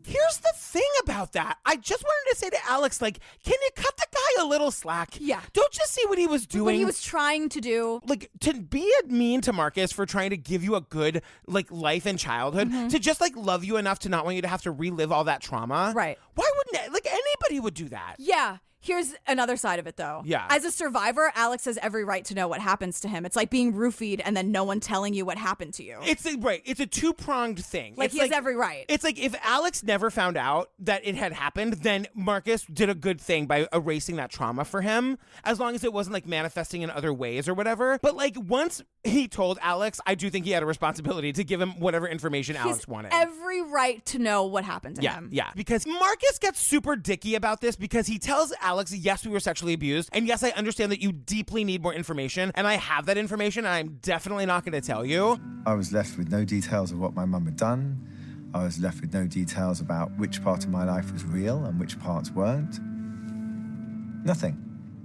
Here's the thing about that. I just wanted to say to Alex, like, can you cut the guy a little slack? Yeah. Don't you see what he was doing? What he was trying to do. Like, to be mean to Marcus for trying to give you a good, like, life and childhood, to just, like, love you enough to not want you to have to relive all that trauma. Right. Why wouldn't, like, anybody would do that? Yeah. Here's another side of it, though. Yeah. As a survivor, Alex has every right to know what happens to him. It's like being roofied and then no one telling you what happened to you. It's a two-pronged thing. Like, it's he has every right. It's like if Alex never found out that it had happened, then Marcus did a good thing by erasing that trauma for him, as long as it wasn't, like, manifesting in other ways or whatever. But, like, once he told Alex, I do think he had a responsibility to give him whatever information Alex wanted. Every right to know what happened to him. Yeah, because Marcus gets super dicky about this because he tells Alex, yes, we were sexually abused, and yes, I understand that you deeply need more information, and I have that information, and I'm definitely not going to tell you. I was left with no details of what my mum had done. I was left with no details about which part of my life was real and which parts weren't. Nothing.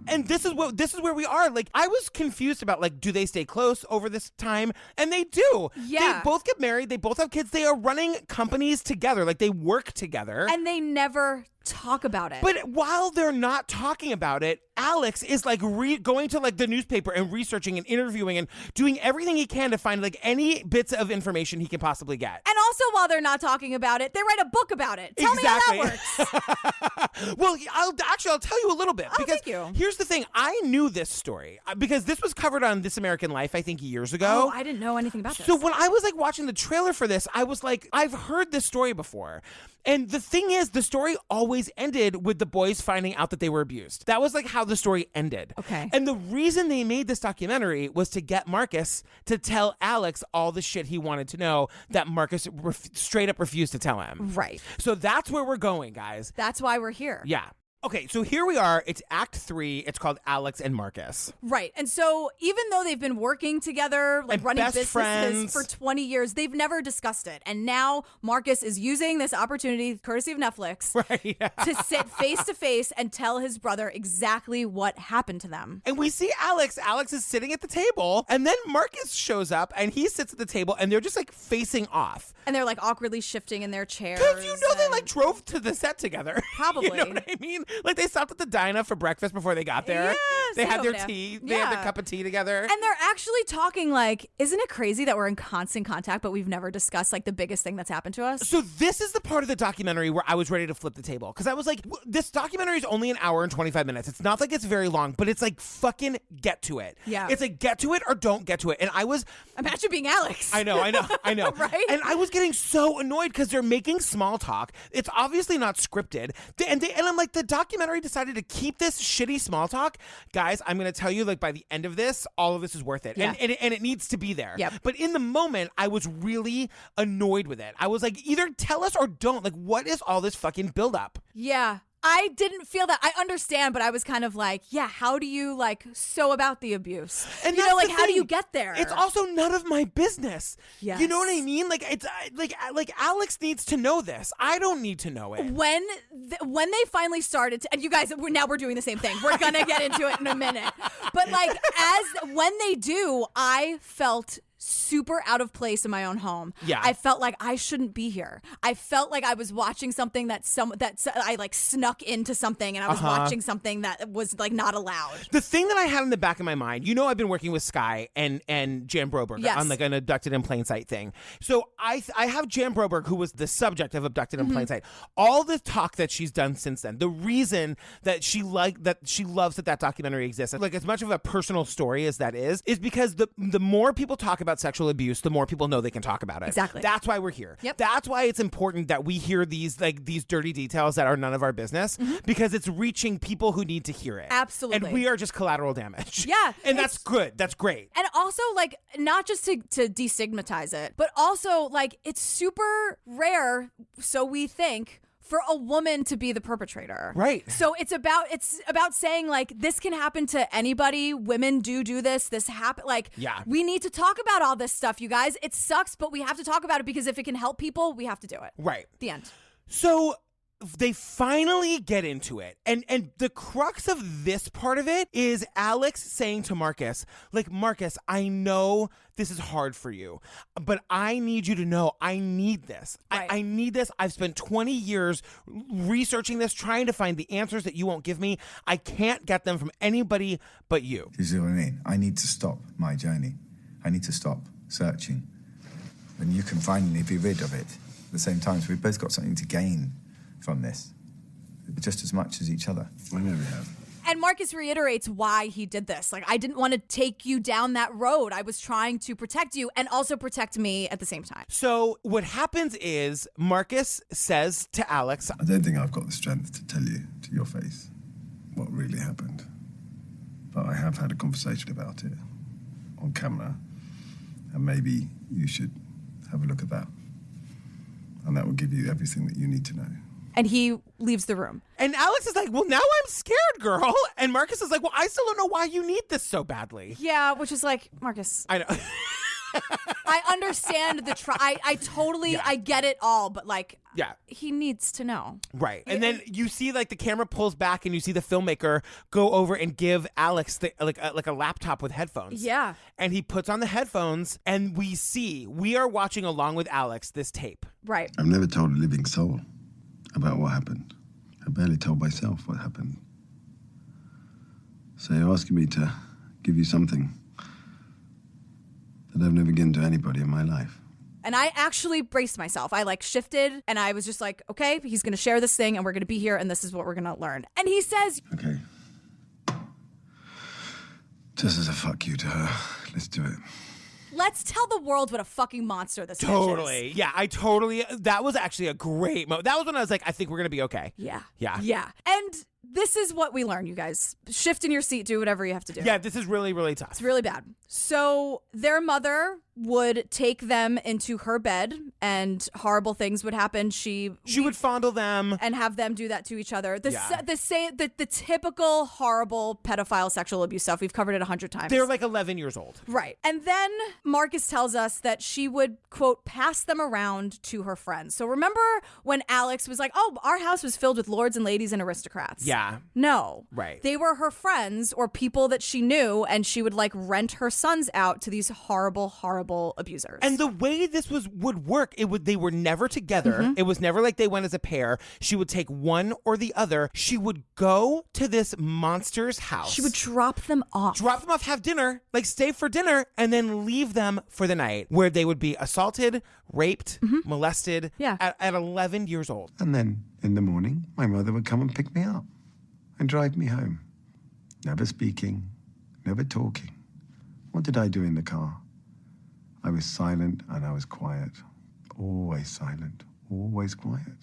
And this is where we are. Like, I was confused about, like, do they stay close over this time? And they do. Yeah. They both get married. They both have kids. They are running companies together. Like, they work together. And they never talk about it. But while they're not talking about it, Alex is, like, going to, like, the newspaper and researching and interviewing and doing everything he can to find, like, any bits of information he can possibly get. And also, while they're not talking about it, they write a book about it. Tell me how that works. Well, I'll tell you a little bit. Oh, because thank you. Here's the thing. I knew this story because this was covered on This American Life, I think, years ago. Oh, I didn't know anything about this. So when I was, like, watching the trailer for this, I was like, I've heard this story before. And the thing is, the story always ended with the boys finding out that they were abused. That was, like, how the story ended. Okay. And the reason they made this documentary was to get Marcus to tell Alex all the shit he wanted to know that Marcus straight up refused to tell him. Right. So that's where we're going, guys. That's why we're here. Yeah. Okay, so here we are. It's Act 3. It's called Alex and Marcus. Right. And so even though they've been working together, like And running best businesses friends. for 20 years, they've never discussed it. And now Marcus is using this opportunity, courtesy of Netflix, Right. Yeah. to sit face to face and tell his brother exactly what happened to them. And we see Alex. Alex is sitting at the table, and then Marcus shows up, and he sits at the table, and they're just like facing off. And they're like awkwardly shifting in their chairs. Because you know they and- like drove to the set together. Probably. You know what I mean? Like they stopped at the diner for breakfast before they got there. Yeah, they sit had their over there. tea. They had their Yeah. cup of tea together. And they're actually talking like, isn't it crazy that we're in constant contact, but we've never discussed like the biggest thing that's happened to us? So this is the part of the documentary where I was ready to flip the table. Because I was like, this documentary is only an hour and 25 minutes. It's not like it's very long, but it's like fucking get to it. Yeah. It's like get to it or don't get to it. And I was... Imagine being Alex. I know. Right? And I was getting so annoyed because they're making small talk. It's obviously not scripted. And I'm like, the documentary decided to keep this shitty small talk. Guys, I'm going to tell you, like, by the end of this, all of this is worth it. Yeah. And it needs to be there. Yep. But in the moment, I was really annoyed with it. I was like, either tell us or don't. Like, what is all this fucking buildup? Yeah. I didn't feel that. I understand, but I was kind of like, yeah, how do you like sew about the abuse? And you know, that's like the how do thing. you get there? It's also none of my business. Yes. You know what I mean? Like it's like Alex needs to know this. I don't need to know it. when they finally started to, and you guys, we're doing the same thing. We're gonna get into it in a minute. But like when they do, I felt super out of place in my own home. Yeah. I felt like I shouldn't be here. I felt like I was watching something that I like snuck into something, and I was watching something that was like not allowed. The thing that I had in the back of my mind, you know, I've been working with Sky and Jan Broberg Yes. on like an abducted in plain sight thing. So I have Jan Broberg, who was the subject of abducted in plain sight. All the talk that she's done since then, the reason that she loves that documentary exists, like as much of a personal story as that is because the more people talk about sexual abuse, the more people know they can talk about it. Exactly. That's why we're here. Yep. That's why it's important that we hear these dirty details that are none of our business because it's reaching people who need to hear it. Absolutely. And we are just collateral damage. Yeah, And that's good. That's great. And also, like, not just to destigmatize it, but also, like, it's super rare, so we think, for a woman to be the perpetrator. Right. So it's about saying, like, this can happen to anybody. Women do this. This happen. Like, Yeah. we need to talk about all this stuff, you guys. It sucks, but we have to talk about it because if it can help people, we have to do it. Right. The end. So they finally get into it. And the crux of this part of it is Alex saying to Marcus, like, Marcus, I know this is hard for you, but I need you to know I need this. Right. I need this. I've spent 20 years researching this, trying to find the answers that you won't give me. I can't get them from anybody but you. You see what I mean? I need to stop my journey. I need to stop searching. And you can finally be rid of it. At the same time, so we've both got something to gain from this, just as much as each other. I know we have. And Marcus reiterates why he did this. Like, I didn't want to take you down that road. I was trying to protect you and also protect me at the same time. So what happens is Marcus says to Alex, I don't think I've got the strength to tell you to your face what really happened. But I have had a conversation about it on camera, and maybe you should have a look at that. And that will give you everything that you need to know. And he leaves the room. and Alex is like, well, now I'm scared, girl. And Marcus is like, well, I still don't know why you need this so badly. Yeah, which is like, Marcus, I know. I understand the I totally, Yeah. I get it all, but like, Yeah. he needs to know. Right. And then you see like the camera pulls back and you see the filmmaker go over and give Alex like a laptop with headphones. Yeah. And he puts on the headphones and we are watching along with Alex this tape. Right. I've never told a living soul about what happened. I barely told myself what happened. So you're asking me to give you something that I've never given to anybody in my life. And I actually braced myself. I like shifted and I was just like, okay, he's going to share this thing and we're going to be here and this is what we're going to learn. And he says, Okay. Just as a fuck you to her, let's do it. let's tell the world what a fucking monster this bitch is. Totally. Yeah, that was actually a great moment. That was when I was like, I think we're going to be okay. Yeah. Yeah. Yeah. And this is what we learn, you guys. Shift in your seat, do whatever you have to do. Yeah, this is really, really tough. It's really bad. So their mother would take them into her bed and horrible things would happen. She would fondle them and have them do that to each other. The typical horrible pedophile sexual abuse stuff. We've covered it 100 times. They're like 11 years old. Right. And then Marcus tells us that she would, quote, pass them around to her friends. So remember when Alex was like, oh, our house was filled with lords and ladies and aristocrats. Yeah. No. Right. They were her friends or people that she knew, and she would like rent her sons out to these horrible, horrible abusers. And the way this would work, they were never together. It was never like they went as a pair. She would take one or the other. She would go to this monster's house. She would drop them off. Have dinner, like stay for dinner, and then leave them for the night, where they would be assaulted, raped, molested at 11 years old. And then in the morning, my mother would come and pick me up and drive me home. Never speaking, never talking. What did I do in the car? I was silent and I was quiet. Always silent, always quiet.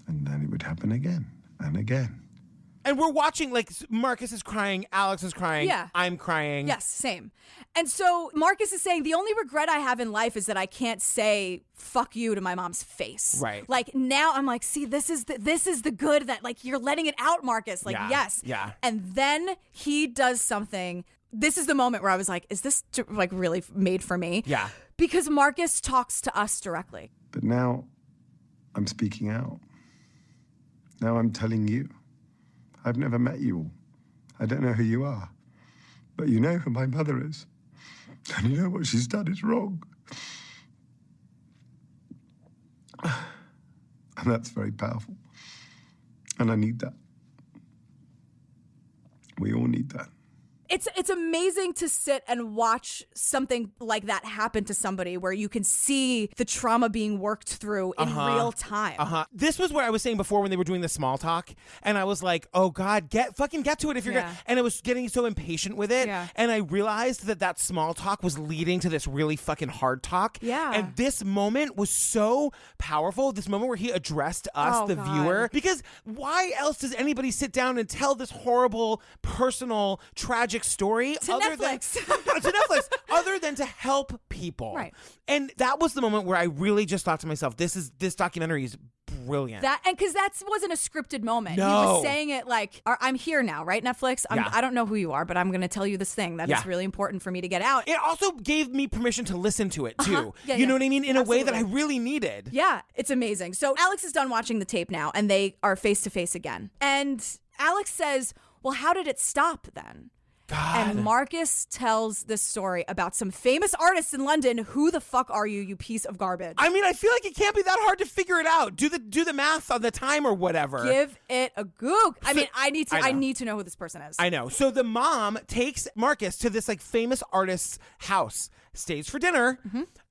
And then it would happen again and again. And we're watching, like, Marcus is crying, Alex is crying, I'm crying. Yes, same. And so Marcus is saying, the only regret I have in life is that I can't say fuck you to my mom's face. Right. Like, now I'm like, see, this is the good that, like, you're letting it out, Marcus. Like, yes. Yeah. And then he does something. This is the moment where I was like, is this, like, really made for me? Yeah. Because Marcus talks to us directly. But now I'm speaking out. Now I'm telling you. I've never met you all. I don't know who you are. But you know who my mother is. And you know what she's done is wrong. And that's very powerful. And I need that. We all need that. It's amazing to sit and watch something like that happen to somebody where you can see the trauma being worked through in real time. This was what I was saying before when they were doing the small talk, and I was like, oh God, get to it if you're gonna. And I was getting so impatient with it, and I realized that small talk was leading to this really fucking hard talk. Yeah. And this moment was so powerful, this moment where he addressed us, the viewer, because why else does anybody sit down and tell this horrible, personal, tragic story to Netflix other than to help people, right? And that was the moment where I really just thought to myself, this documentary is brilliant. And because that wasn't a scripted moment. No. He was saying it like, I'm here now, right, Netflix? I don't know who you are, but I'm going to tell you this thing that is really important for me to get out. It also gave me permission to listen to it too. You know what I mean? In a way that I really needed. Yeah, it's amazing. So Alex is done watching the tape now, and they are face to face again. And Alex says, well, how did it stop then? God. And Marcus tells this story about some famous artists in London. Who the fuck are you, you piece of garbage? I mean, I feel like it can't be that hard to figure it out. Do the math on the time or whatever. Give it a goog. I mean, I need to know who this person is. I know. So the mom takes Marcus to this like famous artist's house, stays for dinner,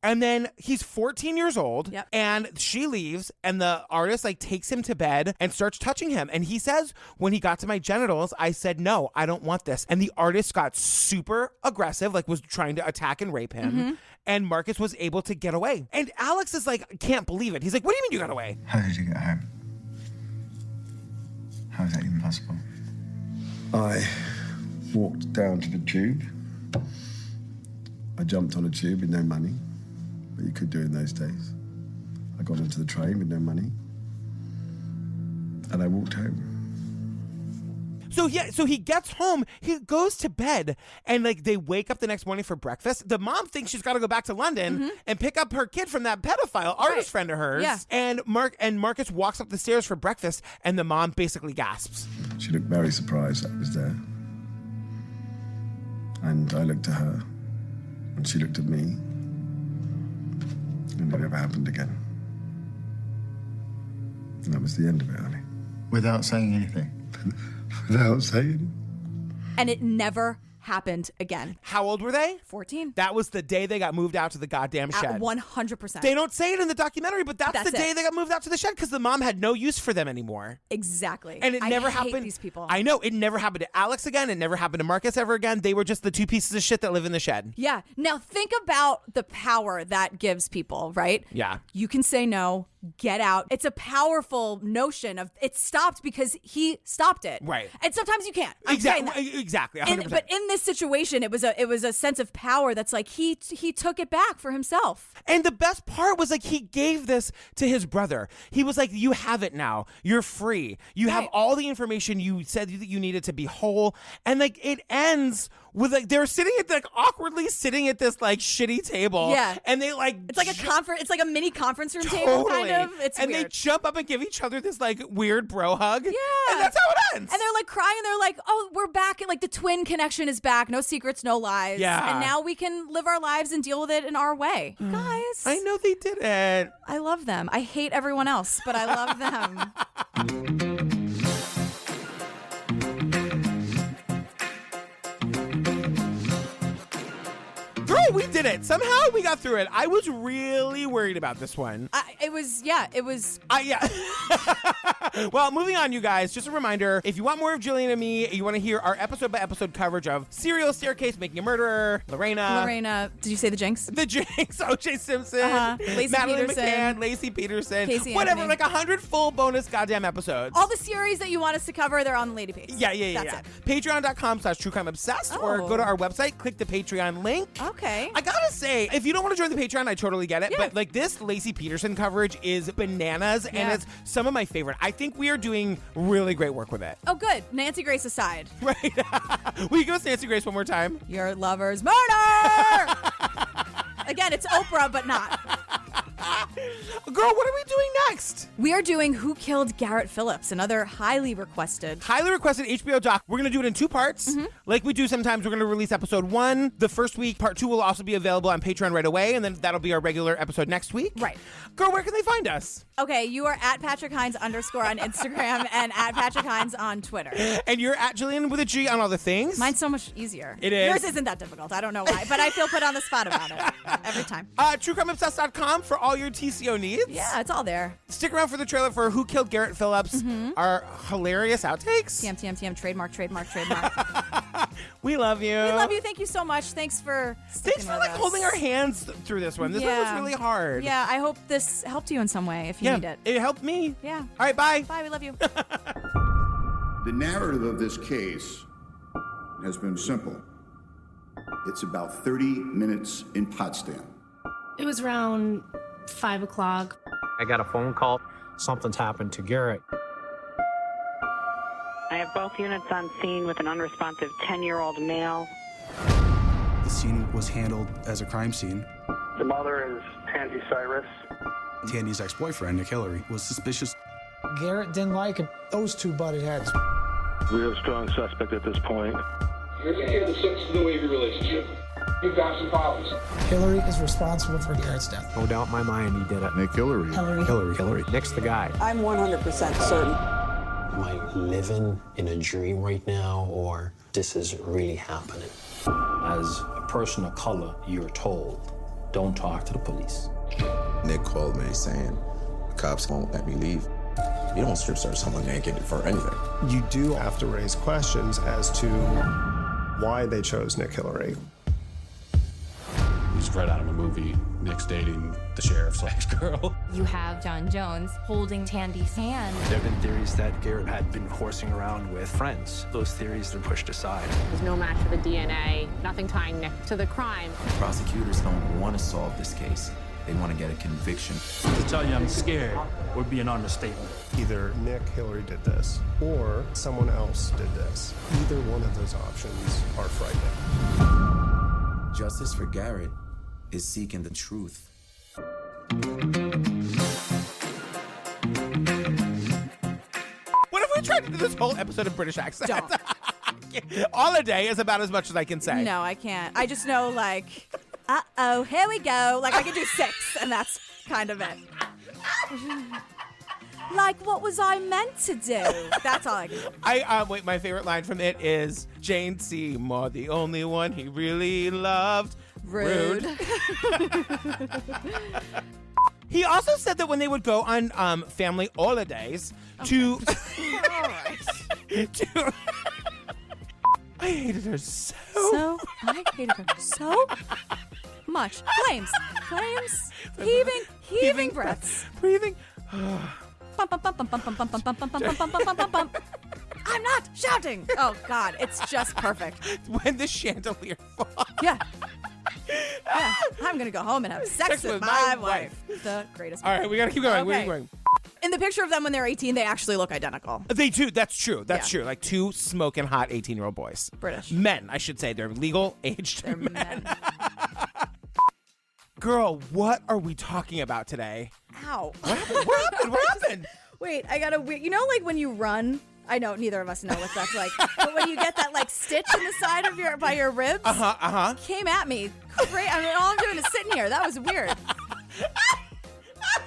and then he's 14 years old, and she leaves, and the artist like takes him to bed and starts touching him. And he says, when he got to my genitals, I said, no, I don't want this. And the artist got super aggressive, like was trying to attack and rape him. And Marcus was able to get away. And Alex is like, can't believe it. He's like, what do you mean you got away? How did you get home? How is that even possible? I walked down to the tube. I jumped on a tube with no money, what you could do in those days. I got onto the train with no money, and I walked home. So he gets home, he goes to bed, and like they wake up the next morning for breakfast. The mom thinks she's got to go back to London and pick up her kid from that pedophile artist friend of hers. Yeah. And Marcus walks up the stairs for breakfast, and the mom basically gasps. She looked very surprised that I was there. And I looked at her, and she looked at me, and it never happened again. And that was the end of it, honey. Without saying anything? Without saying. And it never happened again. How old were they? 14. That was the day they got moved out to the goddamn shed. 100%. They don't say it in the documentary, but that's the day it. they got moved out to the shed because the mom had no use for them anymore. Exactly. And it never I happened. hate these people. I know. It never happened to Alex again. It never happened to Marcus ever again. They were just the two pieces of shit that live in the shed. Yeah. Now think about the power that gives people, right? Yeah. You can say no. get out. It's a powerful notion of it stopped because he stopped it. Right. And sometimes you can't. Exactly. 100%. But in this situation, it was a sense of power that's like he took it back for himself. And the best part was like he gave this to his brother. He was like, you have it now. You're free. You have all the information you said that you needed to be whole. And like it ends with like they're sitting at like awkwardly sitting at this like shitty table. Yeah. And they like it's like a conference. It's like a mini conference room table kind of. It's and weird. they jump up and give each other this like weird bro hug. Yeah. And that's how it ends. And they're like crying. They're like, oh, we're back. Like the twin connection is back. No secrets, no lies. Yeah. And now we can live our lives and deal with it in our way. Guys. I know they did it. I love them. I hate everyone else, but I love them. Girl, we did it. Somehow we got through it. I was really worried about this one. It was. Yeah. Well, moving on, you guys. Just a reminder, if you want more of Jillian and me, you want to hear our episode-by-episode coverage of Serial Staircase, Making a Murderer, Lorena, did you say the Jinx? The Jinx, O.J. Simpson, Lacey Madeline Peterson. McCann, Lacey Peterson, Casey whatever, Anthony. like 100 full bonus goddamn episodes. All the series that you want us to cover, they're on the Lady Page. Yeah. That's it. Patreon.com/TrueCrimeObsessed or go to our website, click the Patreon link. Okay. I gotta say, if you don't want to join the Patreon, I totally get it. Yeah. But like this Lacey Peterson coverage is bananas, and it's some of my favorite. I think we are doing really great work with it. Oh, good. Nancy Grace aside. Right? Will you give us Nancy Grace one more time? Your lover's murder! Again, it's Oprah, but not. Girl, what are we doing next? We are doing Who Killed Garrett Phillips, another highly requested HBO doc. We're going to do it in 2 parts. Like we do sometimes, we're going to release episode 1 the first week. Part 2 will also be available on Patreon right away, and then that'll be our regular episode next week. Right. Girl, where can they find us? Okay, you are at Patrick Hines _ on Instagram and at Patrick Hines on Twitter. And you're at Jillian with a G on all the things. Mine's so much easier. It is. Yours isn't that difficult. I don't know why, but I feel put on the spot about it every time. TrueCrimeObsessed.com for all your TCO needs. Yeah, it's all there. Stick around for the trailer for Who Killed Garrett Phillips, our hilarious outtakes. TM, trademark. We love you. We love you. Thank you so much. Thanks for sticking Thanks for with like us. holding our hands through this one. This one was really hard. Yeah, I hope this helped you in some way if you need it. It helped me. Yeah. All right, bye. Bye, we love you. The narrative of this case has been simple. It's about 30 minutes in Potsdam. It was around 5 o'clock. I got a phone call. Something's happened to Garrett. I have both units on scene with an unresponsive 10-year-old male. The scene was handled as a crime scene. The mother is Tandy Cyrus. Tandy's ex-boyfriend, Nick Hillary, was suspicious. Garrett didn't like it. Those two butted heads. We have a strong suspect at this point. You're going to hear the 6-to-8 relationship. You've got some problems. Hillary is responsible for Garrett's death. No doubt in my mind he did it. Nick Hillary. Hillary. Nick's the guy. I'm 100% certain. Am I living in a dream right now, or this is really happening? As a person of color, you're told, don't talk to the police. Nick called me saying, the cops won't let me leave. You don't strip search someone naked for anything. You do have to raise questions as to why they chose Nick Hillary. He's right out of a movie. Nick's dating the sheriff's ex-girl. You have John Jones holding Tandy's hand. There have been theories that Garrett had been horsing around with friends. Those theories are pushed aside. There's no match for the DNA, nothing tying Nick to the crime. Prosecutors don't want to solve this case. They want to get a conviction. To tell you I'm scared would be an understatement. Either Nick Hillary did this, or someone else did this. Either one of those options are frightening. Justice for Garrett is seeking the truth. What if we tried to do this whole episode in British accent? All a day is about as much as I can say. No, I can't. I just know, like, uh-oh, here we go. Like, I can do 6, and that's kind of it. Like, what was I meant to do? That's all I can do. Wait, my favorite line from it is, Jane Seymour, the only one he really loved. Rude. He also said that when they would go on family holidays to... All right. I hated her so I hated her so much. Flames. Heaving breaths. Breathing. Bum, bum, bum, bum, bum, bum, bum, bum, bum, bum, bum, bum, bum, bum, bum. I'm not shouting. Oh God, it's just perfect. When the chandelier falls. Yeah. Yeah. I'm gonna go home and have sex with my wife. The greatest. All right, we gotta keep going. Okay. Where are you going? In the picture of them when they're 18, they actually look identical. They do. That's true. That's Yeah. true. Like two smoking hot 18-year-old boys. British. Men, I should say. They're legal aged They're men. Girl, what are we talking about today? Ow. What happened? What happened? What happened? Wait, I got a weird. You know, like when you run. I know neither of us know what that's like. But when you get that like stitch in the side of by your ribs, came at me. Great. I mean, all I'm doing is sitting here. That was weird.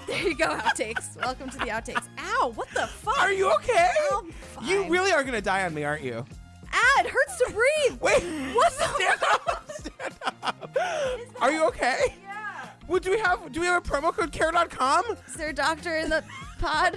There you go, outtakes. Welcome to the outtakes. Ow, what the fuck? Are you okay? I'm fine. You really are gonna die on me, aren't you? Ah, it hurts to breathe. Wait, what the stand up. Stand up. Are you okay? Yeah. Well, do we have a promo code care.com? Is there a doctor in the pod?